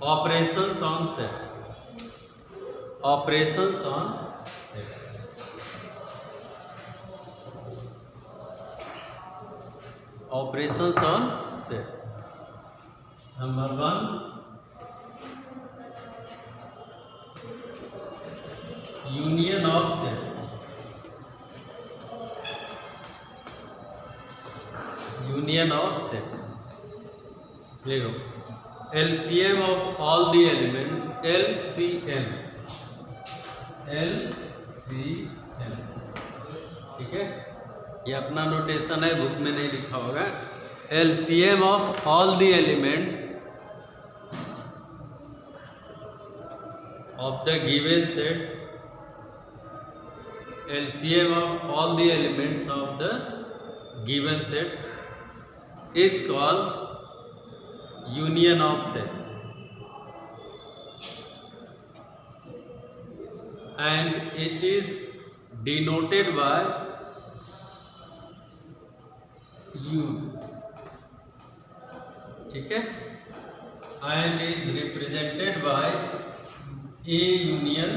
Operations on sets. Operations on sets. Operations on sets. Number 1, union of sets. Union of sets. देखो LCM of all the elements, LCM, ठीक है, ये अपना notation है, book में नहीं लिखा होगा। LCM of all the elements of the given set, LCM of all the elements of the given sets is called union of sets, and it is denoted by U, ठीक है, and is represented by A union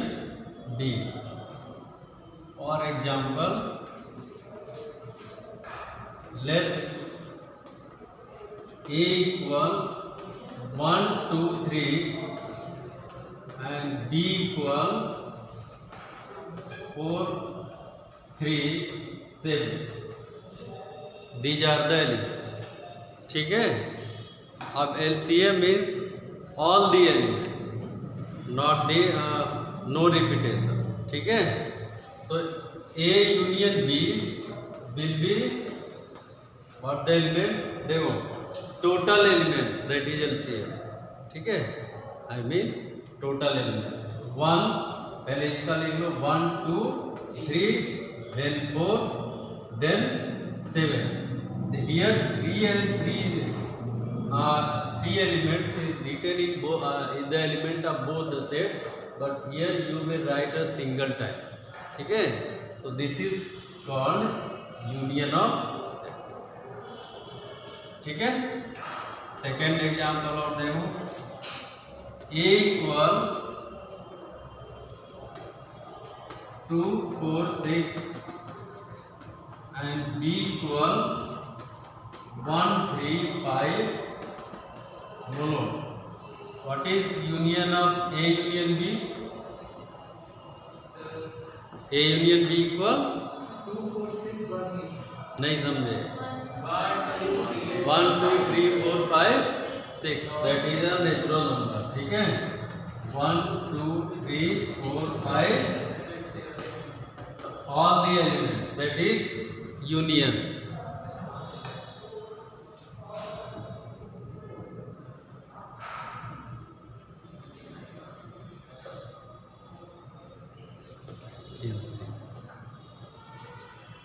B. For example, let A equal 1, 2, 3 and B equal 4, 3, 7. These are the elements. ठीक है, अब LCM means all the elements, not the no repetition. ठीक है, so A union B will be what the elements, देखो total elements, that is LCM. ठीक है, I mean total elements. 1, पहले इसका लिख लो, 1, 2, 3, then 4, then 7. Here 3 elements is written in the element of both the set, but here you will write a single type. ठीक है, so this is called union of sets. ठीक है, second example और देखो, A equal 2, 4, 6 and B equal 1, 3, 5. बोलो, what is union of A union B? A union B equal 2, 4, 6, 1, 3. नहीं समझे, 1, 2, 3, 4, 5, 6. That is a natural number. ठीक है, 1, 2, 3, 4, 5, all the elements. That is union.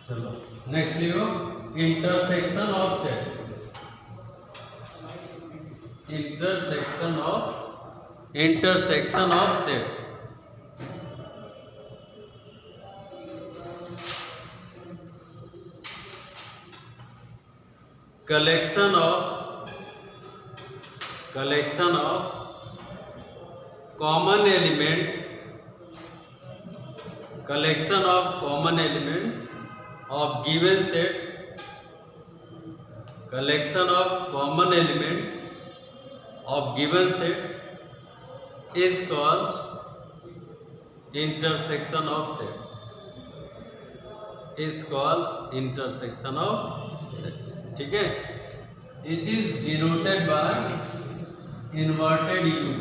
चलो नेक्स्ट लिखो, intersection of sets. Intersection of sets. Collection of common elements. Collection of common elements of given sets. Collection of common element of given sets is called intersection of sets. Is called intersection of sets. ठीक है, it is denoted by inverted U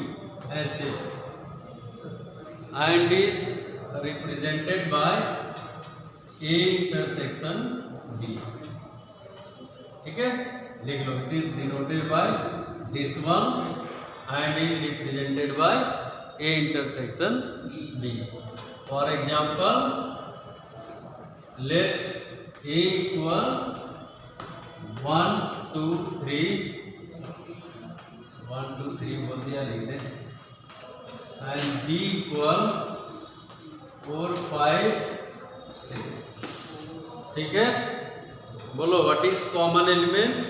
ऐसे, and is represented by A intersection B. ठीक है, लिख लो, it is denoted by this one and is represented by A intersection B. For example, let A equal 1, 2, 3, 1, 2, 3 बोल दिया, लिख दे, and B equal 4, 5, 6. ठीक है, बोलो what is common element?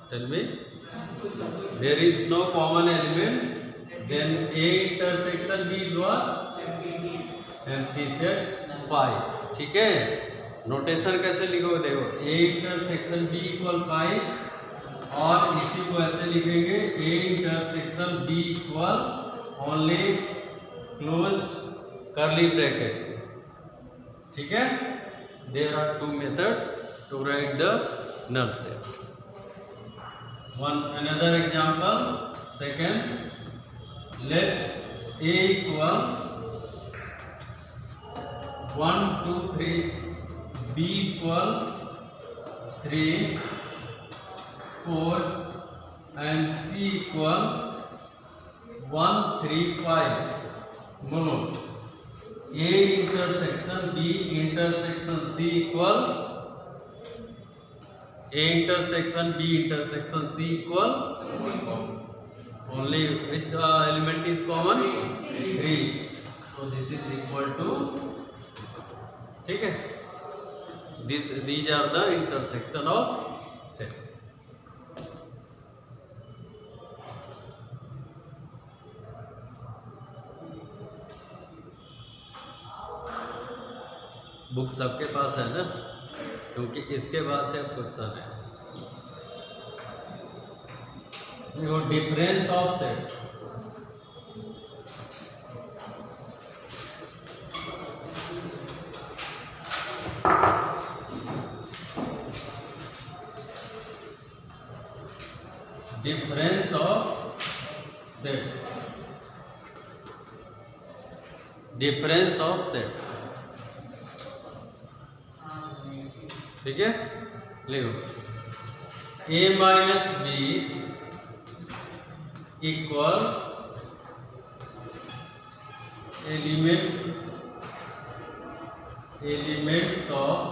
Tell me. कुछ कर there is no common element, then A intersection B is what, empty set phi. ठीक है, नोटेशन कैसे लिखोगे देखो, A intersection B equal phi, और इसी को ऐसे लिखेंगे A intersection B equal only closed curly bracket. ठीक है, there are two method to write the null set. One another example, second, let a equal 1 2 3, b equal 3 4, and c equal 1 3 5. बोलो a intersection b intersection c equal A intersection B intersection C equal only which element is common? 3. So this is equal to, ठीक है, these are the intersection of sets. Book सबके पास है ना, क्योंकि इसके बाद से अब क्वेश्चन है। देखो difference of set, difference of sets, difference of sets. ठीक है, लिखो A minus B equal elements of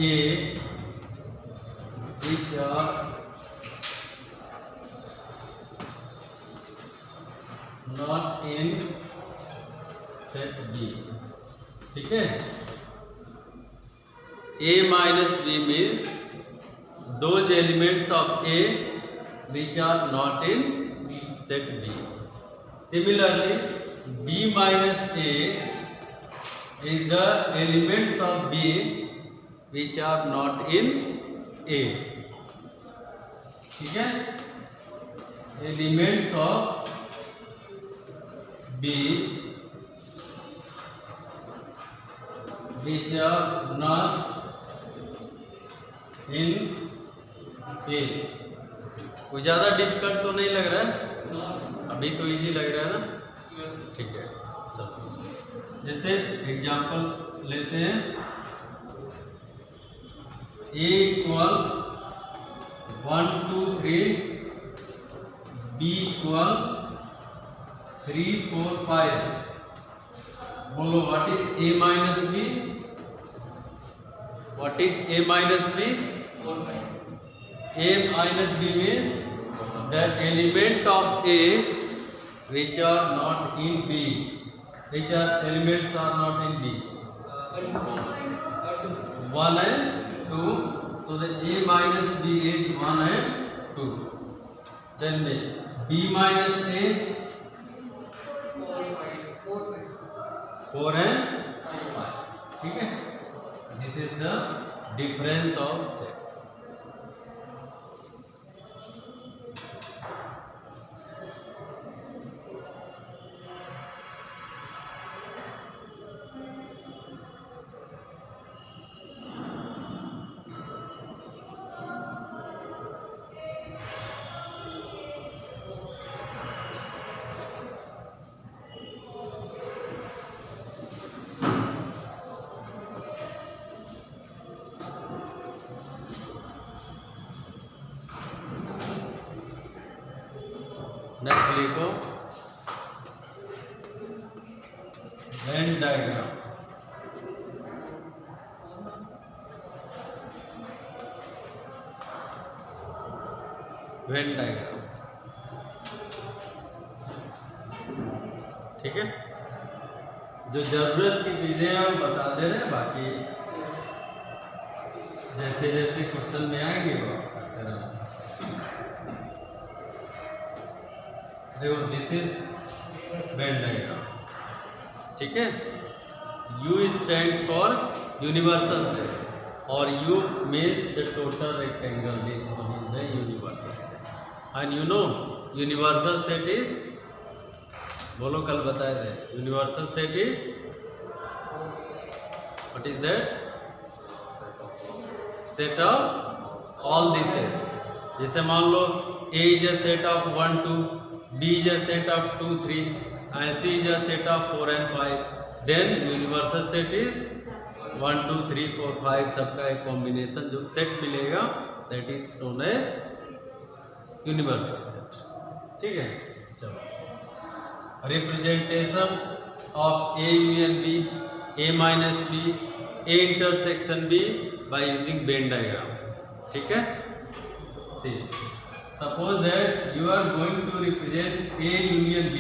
A which are not in set B। ठीक है, A minus B means those elements of A which are not in set B. Similarly, B minus A is the elements of B which are not in A. ठीक है, elements of B which are not इन ए। कोई ज़्यादा difficult तो नहीं लग रहा है, अभी तो इजी लग रहा है ना। ठीक है, चलो जैसे एग्जांपल लेते हैं, ए इक्वल 1 2 3, बी इक्वल 3 4 5। बोलो what is A minus B? What is A minus B? A minus B means the element of A which are not in B. Which are elements are not in B? 1 and 2. So the A minus B is 1 and 2. Then the B minus A 4 and 5. ठीक है, this is the difference of sets. Next लिखो Venn diagram. When diagram, ठीक है, जो जरूरत की चीजें हैं वो बता दे रहे हैं, बाकी जैसे जैसे क्वेश्चन में आएंगे वो करते रहना। देखो दिस इज वेन डायग्राम, ठीक है। U stands for universal set और U means the total rectangle. This one is the universal set. And you know universal set is, बोलो कल बताए थे, universal set is what is that? Set of all the sets. जैसे मान लो A is a set of 1 2, B is a set of 2 3 and C is a set of 4 and 5. Then universal set is 1 2 3 4 5 सबका एक combination जो set मिलेगा that is known as universal set, ठीक है। चलो representation of A union B, A minus B, A intersection B by using Venn diagram, ठीक है। See suppose that you are going to represent A union B।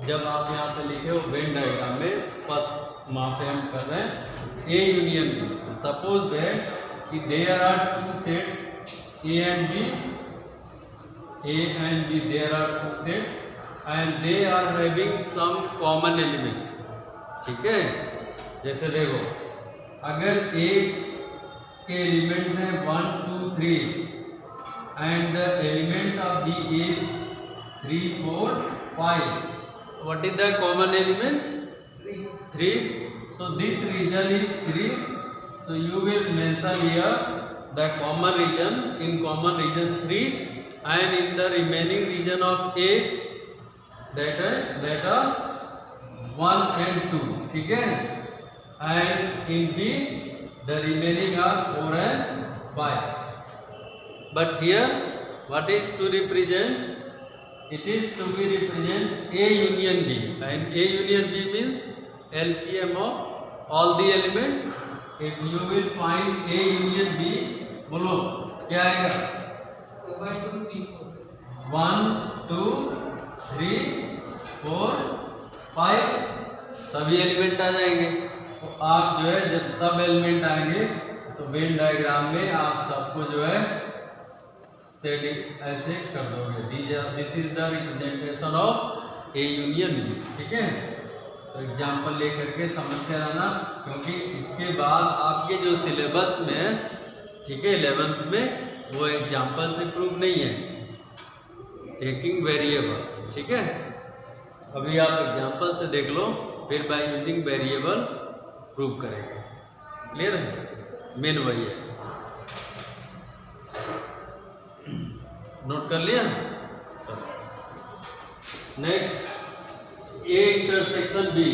जब आप यहाँ पे लिखे हो वेन डायग्राम में फर्स्ट वहाँ पे हम कर रहे हैं A यूनियन B, तो सपोज दैट कि there are two sets A and B, there are two set and they are having some common element, ठीक है। जैसे देखो अगर A के एलिमेंट है 1 2 3 and the element of B is 3 4 5, what is the common element? 3. So this region is 3. So you will mention here the common region, in common region 3 and in the remaining region of A that are 1 and 2, ठीक है। And in B the remaining are 4 and 5. But here what is to represent? It is to be represent A union B, and A union B means LCM of all the elements. If you will find A union B, बोलो क्या आएगा? 1 2 3 4. 1 2 3 4 5 सभी element आ जाएंगे। तो आप जो है जब सब एलिमेंट आएंगे तो वेन डायग्राम में आप सबको जो है सेटिंग ऐसे कर दोगे। This is the representation of A union B, ठीक है। तो एग्जाम्पल लेकर के समझते रहना, क्योंकि इसके बाद आपके जो सिलेबस में है, ठीक है, 11th में वो एग्जाम्पल से प्रूव नहीं है, टेकिंग वेरिएबल, ठीक है। अभी आप एग्जाम्पल से देख लो, फिर बाय यूजिंग वेरिएबल प्रूव करेंगे। क्लियर है? मेन वही है। नोट कर लिया? नेक्स्ट A इंटरसेक्शन B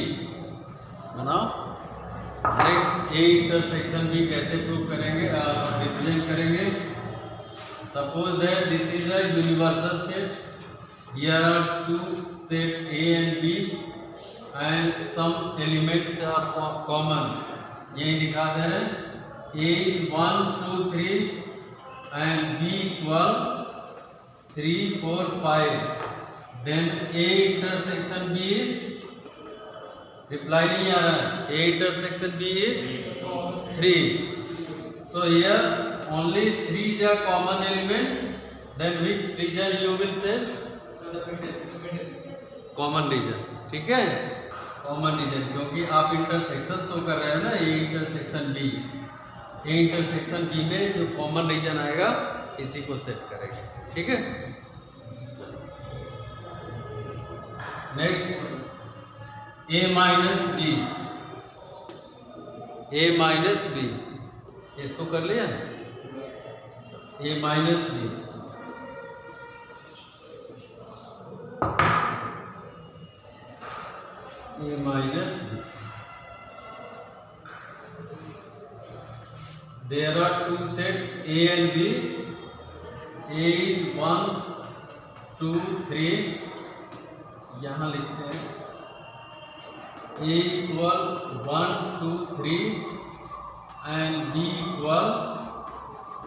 बनाओ। नेक्स्ट A इंटरसेक्शन B कैसे प्रूव करेंगे, रिप्रेजेंट करेंगे? Suppose that this is a universal set, here are two set A and B and some elements are common, यही दिखा दे रहे हैं। A is 1 2 3 and B equal 3 4 5, then A intersection B is, reply नहीं आ रहा है, A intersection B is 3. So here only 3 is a common element, then which region you will set? Common region, ठीक है, कॉमन रीजन, क्योंकि आप intersection show कर रहे हो ना, A intersection B, A intersection B में जो कॉमन रीजन आएगा इसी को सेट करेंगे, ठीक है। Next A minus B, A minus B, इसको कर लिया। A minus B, A minus B. There are two sets A and B. A is 1 2 3, यहाँ लिखते हैं A equal 1 2 3 and B equal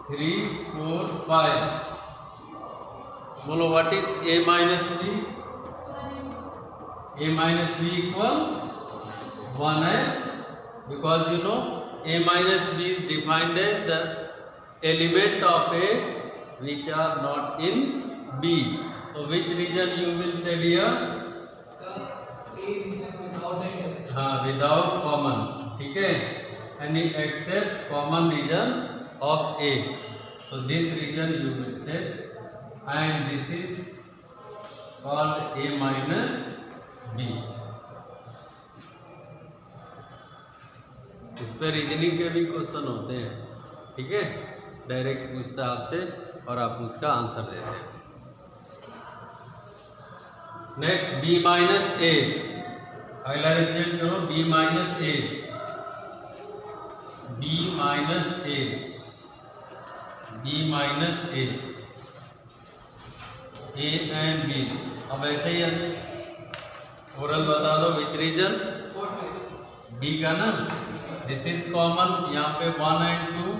3 4 5. बोलो what is A minus B? A minus B equal 1 है, because you know A minus B is defined as the element of A which are not in B. तो which region you will shade here? A region without the intersection. हाँ, without common, ठीक है, and except common region of A, तो this region you will set, and this is called A minus B. इस पर reasoning के भी question होते हैं, ठीक है, डायरेक्ट पूछता है आपसे और आप उसका आंसर देते हैं। नेक्स्ट बी माइनस ए, अगला रिप्रेजेंट करो B minus A, B minus A, B minus A, A and B. अब ऐसे ही ओरल बता दो विच रीजन? बी का ना, दिस इज कॉमन, यहाँ पे 1 and 2,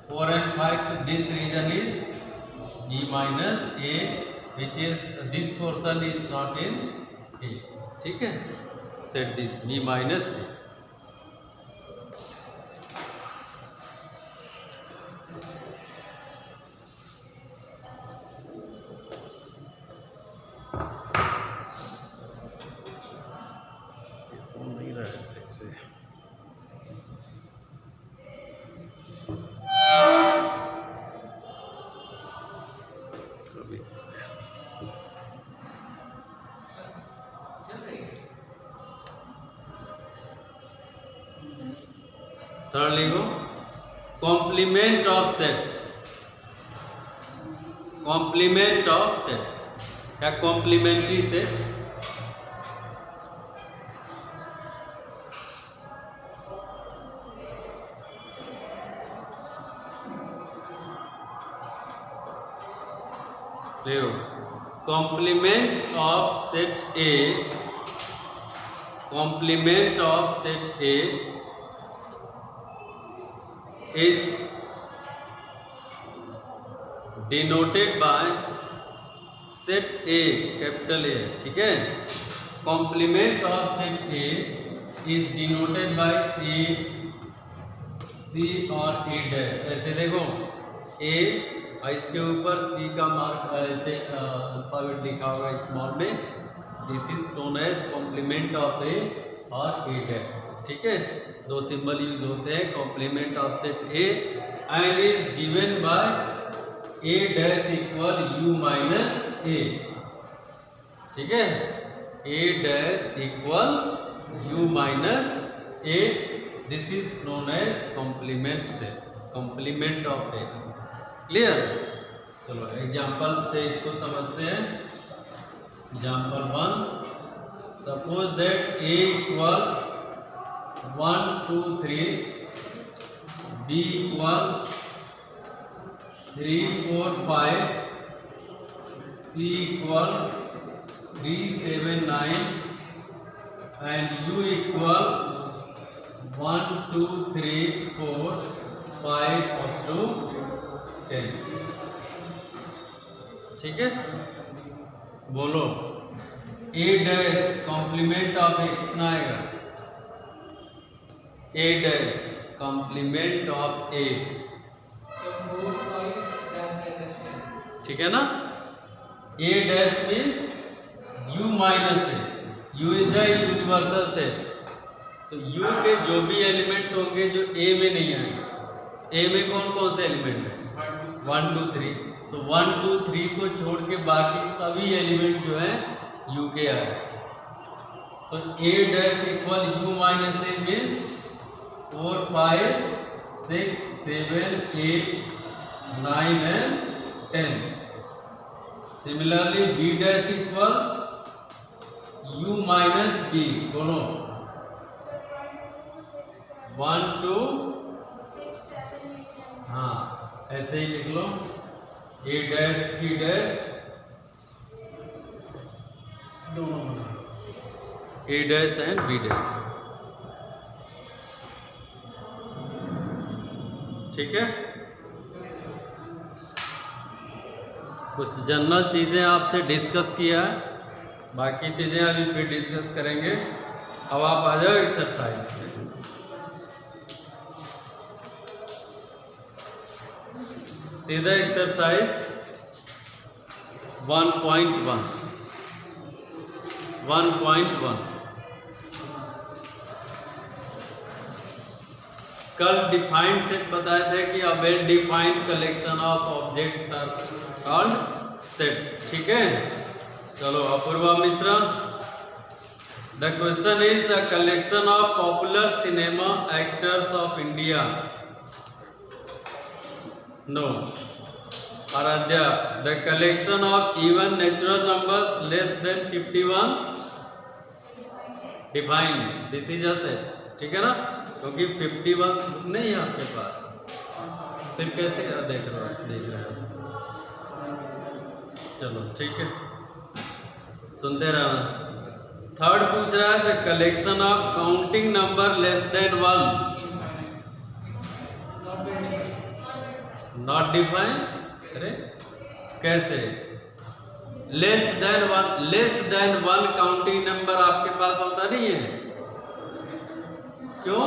4 and 5, तो this region is B minus A, which is this portion is not in A, ठीक है, set this B minus A. नहीं रहा है सही से, थर्ड लिखो complement of set, complement of set या कॉम्प्लीमेंट्री सेट। देखो complement of set A, complement of set A is denoted by set A, capital A, ठीक है, complement of set A is denoted by A, C और A dash। ऐसे देखो A और इसके ऊपर C का मार्क ऐसे अल्फाबेट लिखा होगा स्मॉल में, this is known as complement of A और A dash, ठीक है, दो सिंबल यूज होते हैं complement of set A, and is given by A dash equal U minus A, ठीक है, A dash equal U minus A, this is known as complement set, complement of A. Clear? चलो example से इसको समझते हैं। Example 1, suppose that A equal 1 2 3, B equal 3 4 5, C equal 3 7 9, and U equal 1 2 3 4 5 up to 10, ठीक है। बोलो A dash complement of A कितना आएगा? A dash complement of A, So 4 5 dash, ठीक है ना। A dash means U minus A, U is the universal set, तो U के जो भी एलिमेंट होंगे जो A में नहीं आएंगे, A में कौन कौन से एलिमेंट है? 1 2 3, तो 1 2 3 को छोड़ के बाकी सभी एलिमेंट जो है U के आए, तो A dash equal U minus A means 4 5 6 7 8 9 and 10. Similarly, B dash equal U minus B. बोलो 1 2, हाँ ऐसे ही लिख लो, A dash B dash दोनों A dash and B dash, ठीक है। कुछ जनरल चीज़ें आपसे डिस्कस किया है, बाकी चीज़ें अभी फिर डिस्कस करेंगे। अब आप आ जाओ एक्सरसाइज पे। सीधा एक्सरसाइज 1.1 1.1 कल डिफाइंड सेट बताए थे कि a well defined collection of objects are called sets. ठीक है, चलो Apurva Mishra. The question is a collection of popular cinema actors of India. No. Aaradhya, the collection of even natural numbers less than 51 defined. This is a set. ठीक है ना, क्योंकि 51 नहीं है आपके पास, फिर कैसे देख रहे हो। चलो ठीक है, सुनते रहना। थर्ड पूछ रहा है the collection of counting number less than 1 not defined. अरे कैसे? Less than one counting number आपके पास होता नहीं है, क्यों?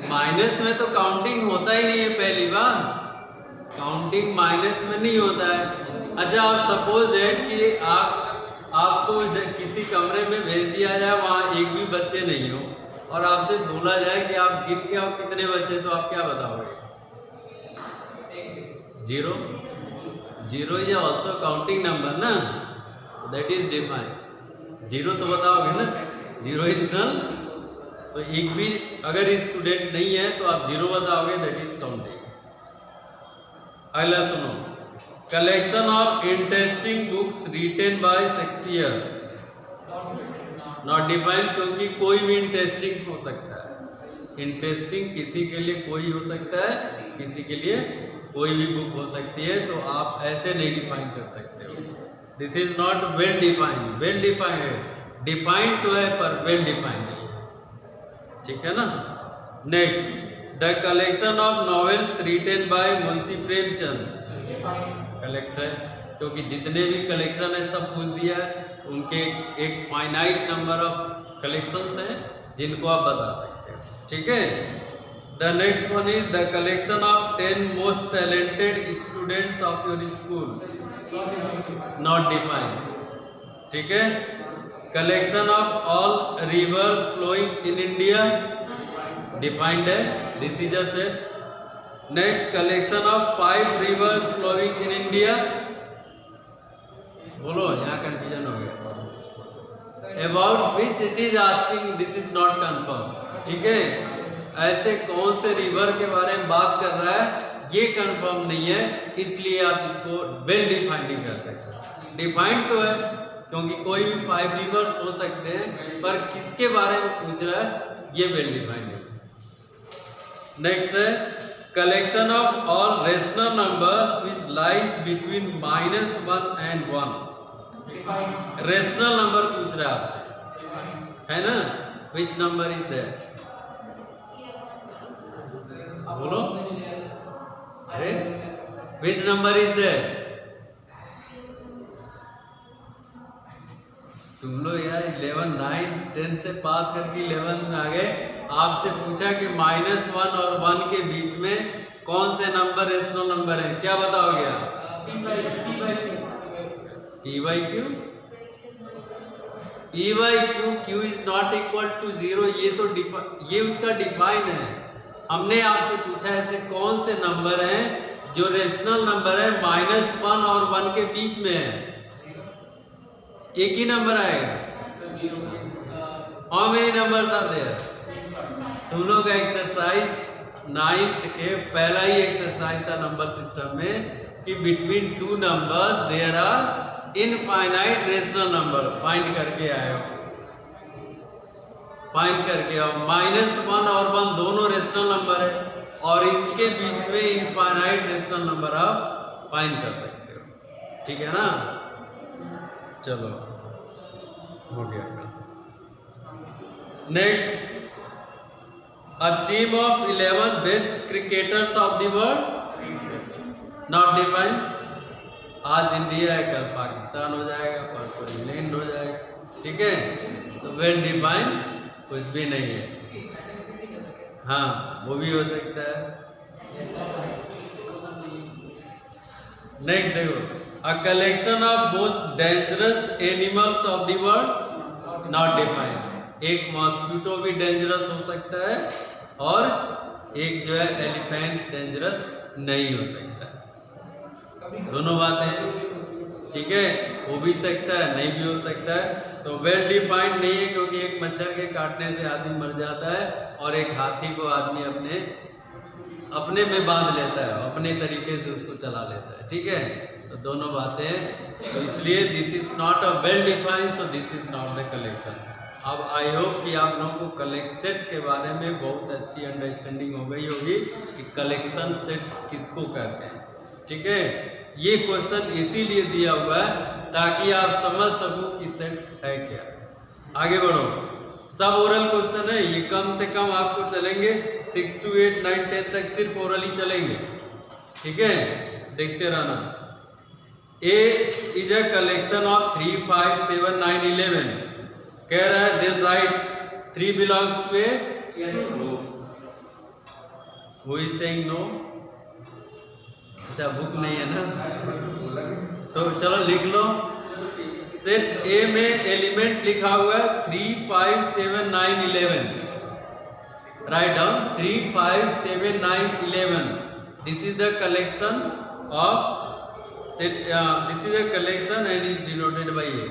माइनस में तो काउंटिंग होता ही नहीं है। पहली बार काउंटिंग माइनस में नहीं होता है। अच्छा, आप सपोज दैट कि आपको किसी कमरे में भेज दिया जाए, वहाँ एक भी बच्चे नहीं हो, और आपसे बोला जाए कि आप गिन के आओ कितने बच्चे, तो आप क्या बताओगे? 0। 0 इज ऑल्सो काउंटिंग नंबर ना, दैट इज डिफाइंड। 0 तो बताओगे ना, 0 इज नल। तो एक भी अगर स्टूडेंट नहीं है तो आप 0 बताओगे, दैट इज काउंटिंग। अगला सुनो, collection of interesting books written by Shakespeare. Not defined, क्योंकि कोई भी इंटरेस्टिंग हो सकता है। इंटरेस्टिंग किसी के लिए कोई हो सकता है, किसी के लिए कोई भी बुक हो सकती है, तो आप ऐसे नहीं डिफाइन कर सकते हो। This is not well defined. Well defined है, डिफाइंड तो है पर वेल डिफाइंड नहीं। ठीक है ना। Next, the collection of novels written by Munshi Premchand. Collect है, क्योंकि जितने भी कलेक्शन है सब पूछ दिया है। उनके एक फाइनाइट नंबर ऑफ कलेक्शंस हैं जिनको आप बता सकते हैं। ठीक है। The next one is the collection of 10 most talented students of your school. Not defined. ठीक है। Collection of all rivers flowing in India. Defined है, this is a set. Next, collection of 5 rivers flowing in India. बोलो, यहाँ confusion हो गया। About which it is asking, this is not confirm. ठीक है, ऐसे कौन से रिवर के बारे में बात कर रहा है ये कंफर्म नहीं है, इसलिए आप इसको वेल डिफाइंड नहीं कर सकते। डिफाइंड तो है, क्योंकि कोई भी 5 रिवर्स हो सकते हैं, पर किसके बारे में पूछ रहा है ये वेल डिफाइंड है। नेक्स्ट है collection of all rational numbers which lies between -1 and 1। Rational number पूछ रहा है आपसे, है ना। Which number is that? बोलो, अरे विच नंबर इज दैट? तुम लोग यार 11, 9, 10 से पास करके 11 में आ गए। आपसे पूछा कि -1 और 1 के बीच में कौन से नंबर रेशनल नंबर है, क्या बताओगे आप? P by Q। E by Q, Q is not equal to 0। ये उसका डिफाइन है। हमने आपसे पूछा ऐसे कौन से नंबर हैं जो रेशनल नंबर है -1 और 1 के बीच में है। एक ही नंबर आएगा। How many numbers are there? तुम लोग एक्सरसाइज 9th के पहला ही एक्सरसाइज था नंबर सिस्टम में कि between 2 numbers there are infinite rational number. Find करके आओ। -1 और 1 दोनों रेशनल नंबर है, और इनके बीच में इनफाइनाइट रेशनल नंबर आप फाइंड कर सकते हो। ठीक है ना। चलो, हो गया। Next, a team of 11 best cricketers of the world. Not defined. आज इंडिया है, कल पाकिस्तान हो जाएगा, परसों इंग्लैंड हो जाएगा। ठीक है, तो वेल डिफाइंड कुछ भी नहीं है। हाँ, वो भी हो सकता है। नेक्स्ट देखो, अ collection of most dangerous animals of the world not defined. एक मॉस्किटो भी डेंजरस हो सकता है और एक जो है एलिफेंट डेंजरस नहीं हो सकता है। दोनों बातें ठीक है, हो भी सकता है नहीं भी हो सकता है। तो वेल डिफाइंड नहीं है, क्योंकि एक मच्छर के काटने से आदमी मर जाता है और एक हाथी को आदमी अपने में बांध लेता है, अपने तरीके से उसको चला लेता है। ठीक है, तो दोनों बातें, तो इसलिए this is not a well defined, so this is not the collection. अब आई होप कि आप लोगों को कलेक्ट सेट के बारे में बहुत अच्छी अंडरस्टैंडिंग हो गई होगी कि कलेक्शन सेट्स किसको कहते हैं। ठीक है, ये क्वेश्चन इसीलिए दिया हुआ है ताकि आप समझ सको कि सेट्स है क्या। आगे बढ़ो, सब ओरल क्वेश्चन है, ये कम से कम आपको चलेंगे 6 to 8 9 10 तक सिर्फ ओरल ही चलेंगे। ठीक है, देखते रहना। A is a collection of 3 5 7 9 11। कह रहा है then right 3 belongs to A. Yes. No. Who is saying no? अच्छा, बुक नहीं है ना, तो चलो लिख लो। सेट ए में एलिमेंट लिखा हुआ है 3 5 7 9 11। Write down 3 5 7 9 11। This is the collection of set, this is the collection and is denoted by A.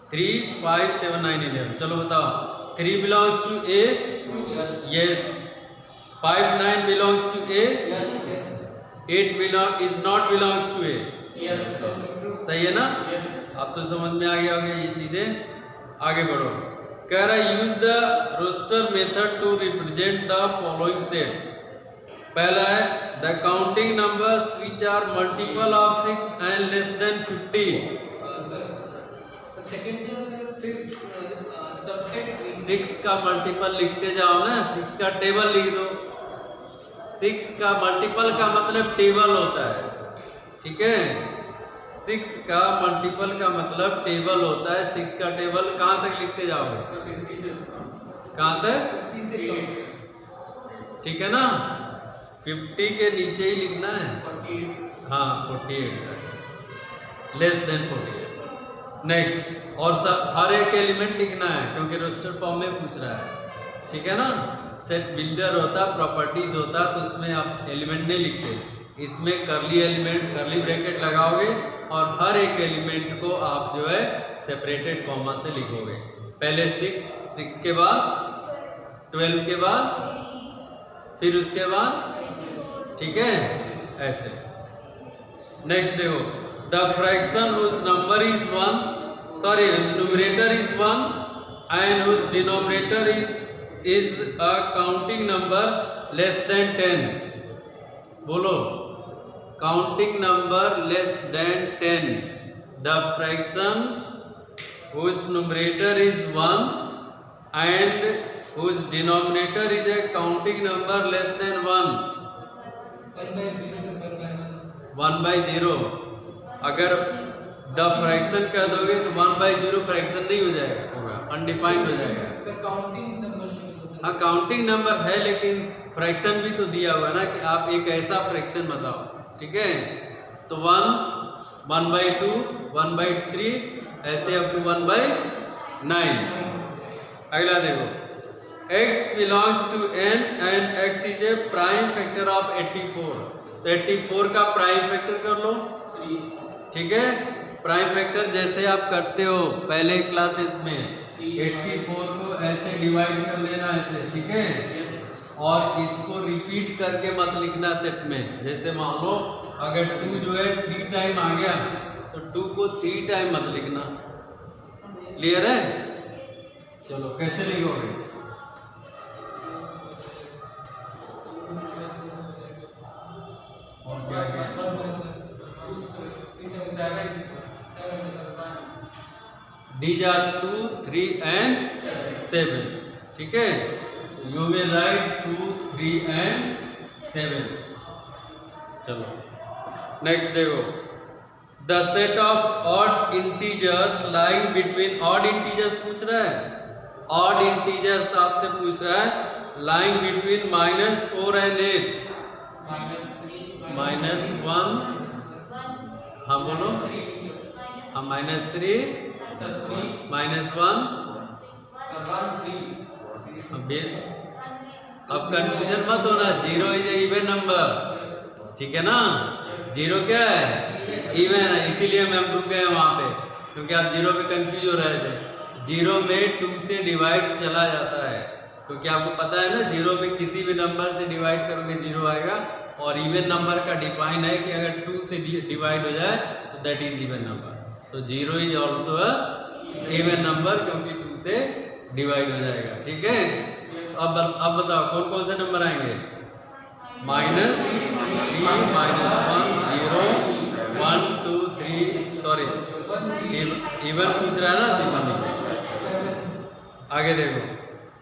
3 5 7 9 11। चलो बताओ, 3 belongs to A. Yes. 5 9 belongs to A. Yes. Yes. 8 is not belongs to A. Yes. सही है ना? Yes. अब तो समझ में आ गया होगा ये चीजें। आगे बढ़ो, कह रहा use the roster method to represent the following set. पहला है the counting numbers which are multiple of 6 and less than 50। Sir, the second is fifth subset. 6 का मल्टीपल लिखते जाओ ना, 6 का टेबल लिख दो। 6 का मल्टीपल का मतलब टेबल होता है। ठीक है, 6 का मल्टीपल का मतलब टेबल होता है। 6 का टेबल कहाँ तक लिखते जाओगे? कहाँ तक? 50 से कम। ठीक है ना, 50 के नीचे ही लिखना है। 48. हाँ, 48 तक, लेस देन 48। नेक्स्ट, और हर एक एलिमेंट लिखना है क्योंकि रोस्टर फॉर्म में पूछ रहा है। ठीक है ना, सेट बिल्डर होता, प्रॉपर्टीज होता, तो उसमें आप एलिमेंट नहीं लिखते, इसमें करली एलिमेंट, करली ब्रैकेट लगाओगे और हर एक एलिमेंट को आप जो है सेपरेटेड कॉमा से लिखोगे। पहले 6 के बाद 12 के बाद फिर उसके बाद। ठीक है, ऐसे। नेक्स्ट देखो, the fraction whose number is 1, sorry whose numerator is 1 and whose denominator is a counting number less than 10। बोलो, counting number less than 10। The fraction whose numerator is 1 and whose denominator is a counting number less than 1। 1/0। अगर the fraction कह दोगे तो 1/0 fraction नहीं हो जाएगा, होगा undefined हो जाएगा। सर काउंटिंग नंबर हाँ, काउंटिंग नंबर है लेकिन फ्रैक्शन भी तो दिया हुआ है ना कि आप एक ऐसा फ्रैक्शन बताओ। ठीक है, तो 1, 1/2, 1/3 ऐसे अप टू 1/9। अगला देखो, x belongs to n and x is a prime factor of 84। तो 84 का प्राइम फैक्टर कर लो। ठीक है, प्राइम फैक्टर जैसे आप करते हो पहले क्लासेस में, 84 को ऐसे डिवाइड कर लेना ऐसे। ठीक है, और इसको रिपीट करके मत लिखना सेट में। जैसे मान लो अगर 2 जो है 3 टाइम आ गया तो 2 को 3 टाइम मत लिखना। क्लियर है? चलो कैसे लिखोगे? और क्या क्या? These are 2, 3 and 7. ठीक है, you will write 2, 3 and 7. चलो नेक्स्ट देखो, the set of odd integers lying between odd integers पूछ रहा है। odd integers आपसे पूछ रहा है lying between -4 and 8, -1 हाँ बोलो। हाँ -3 -1 अब कंफ्यूजन मत होना, 0 इज इवन नंबर, ठीक है ना। 0 क्या है? इवन है, इसीलिए हम रुक गए वहाँ पे, क्योंकि आप 0 पे कंफ्यूज हो रहे थे। 0 में 2 से डिवाइड चला जाता है, क्योंकि आपको पता है ना 0 में किसी भी नंबर से डिवाइड करोगे 0 आएगा, और इवन नंबर का डिफाइन है कि अगर 2 से डिवाइड हो जाए तो दैट इज इवन नंबर। तो 0 is also a even number, क्योंकि 2 से डिवाइड हो जाएगा, ठीक है। अब बताओ कौन कौन से नंबर आएंगे? -3 -1 0 1 2 3 सॉरी इवन पूछ रहा है ना दीपानी से। आगे देखो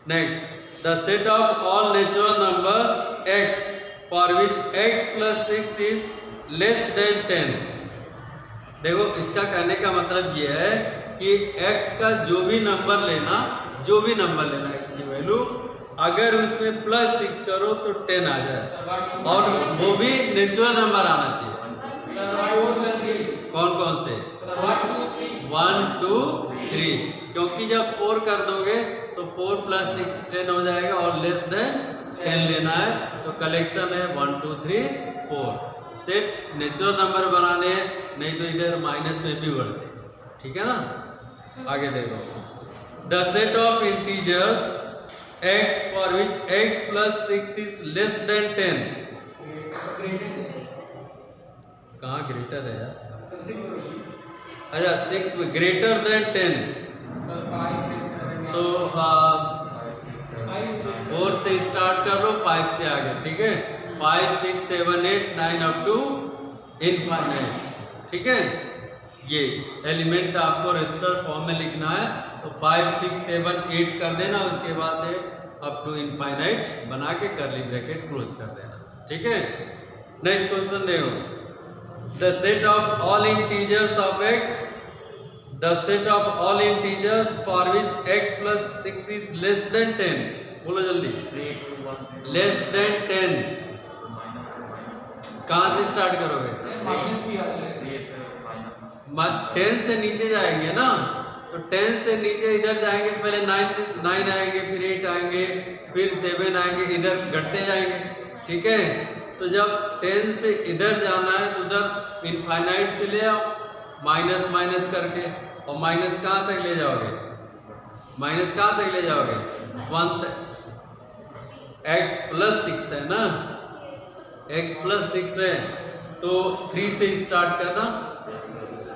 next, the set of all natural numbers x for which x + 6 is less than 10। देखो इसका कहने का मतलब ये है कि x का जो भी नंबर लेना x की वैल्यू, अगर उसमें +6 करो तो 10 आ जाए, और वो भी नेचुरल नंबर आना चाहिए। कौन कौन से? 1 2 3, क्योंकि जब 4 कर दोगे तो 4 + 6 10 हो जाएगा, और लेस देन 10 लेना है, तो कलेक्शन है 1 2 3 4। सेट नेचुरल नंबर बनाने हैं, नहीं तो इधर माइनस में भी बढ़ते, ठीक है ना। आगे देखो, the set of integers x for which x + 6 is less than 10। कहाँ ग्रेटर है यार? अच्छा 6 ग्रेटर देन 10, तो 4 से स्टार्ट कर लो, 5 से आगे, ठीक है। 5 6 7 8 9 अप टू इनफाइनाइट, ठीक है। ये एलिमेंट आपको रजिस्टर फॉर्म में लिखना है, तो 5 6 7 8 कर देना, उसके बाद से अप टू इनफाइनाइट बना के करली ब्रैकेट क्लोज कर देना, ठीक है। नेक्स्ट क्वेश्चन देखो, the set of all integers of x, the set of all integers for which x + 6 is less than 10। बोलो जल्दी, लेस देन 10 कहाँ से स्टार्ट करोगे? 10 से नीचे जाएंगे ना, तो 10 से नीचे इधर जाएंगे, पहले 9 से 9 आएंगे, फिर 8 आएंगे, फिर 7 आएंगे, इधर घटते जाएंगे, ठीक है। तो जब 10 से इधर जाना है तो उधर इनफाइनाइट से ले आओ, माइनस माइनस करके, और माइनस कहाँ तक ले जाओगे? 1 तक। x + 6 है ना, x + 6 है, तो 3 से स्टार्ट करना,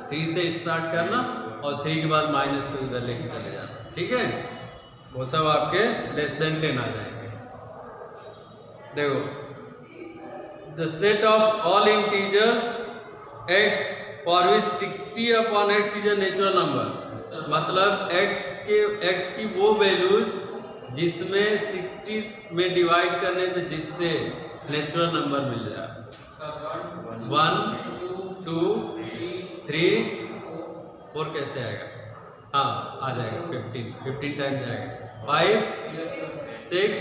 3 से स्टार्ट करना, और 3 के बाद माइनस को इधर लेके चले जाना, ठीक है। वो सब आपके लेस देन 10 आ जाएंगे। देखो, the set of all integers x for which 60/x is a natural number, मतलब x की वो वैल्यूज जिसमें 60 में डिवाइड करने पे जिससे नेचुरल नंबर मिल जाए। 1 2 3 4 कैसे आएगा? हाँ आ जाएगा, 15 टाइम्स आएगा। 5 6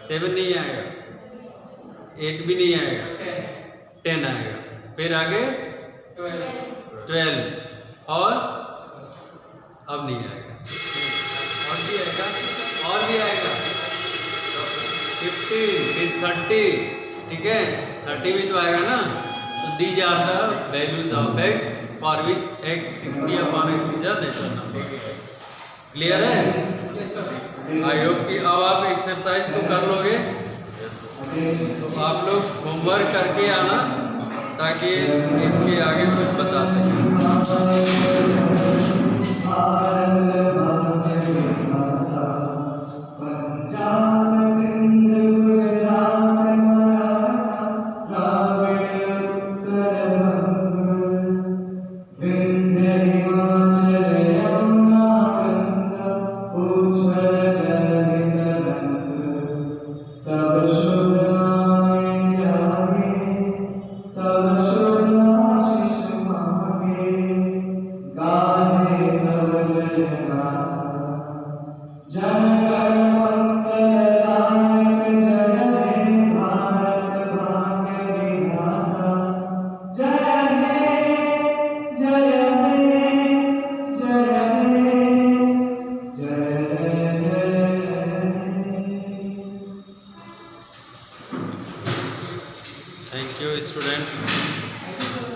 7 नहीं आएगा, 8 भी नहीं आएगा, 10 आएगा, फिर आगे 12, और अब नहीं आएगा, और भी आएगा 15, फिर 30, ठीक है। 30 भी तो आएगा ना। तो these are the values of x for which x 60/x is a natural number. Clear है? आई होप कि अब आप एक्सरसाइज को कर लोगे, तो आप लोग होमवर्क करके आना, ताकि इसके आगे कुछ बता सकें। Thank you, students.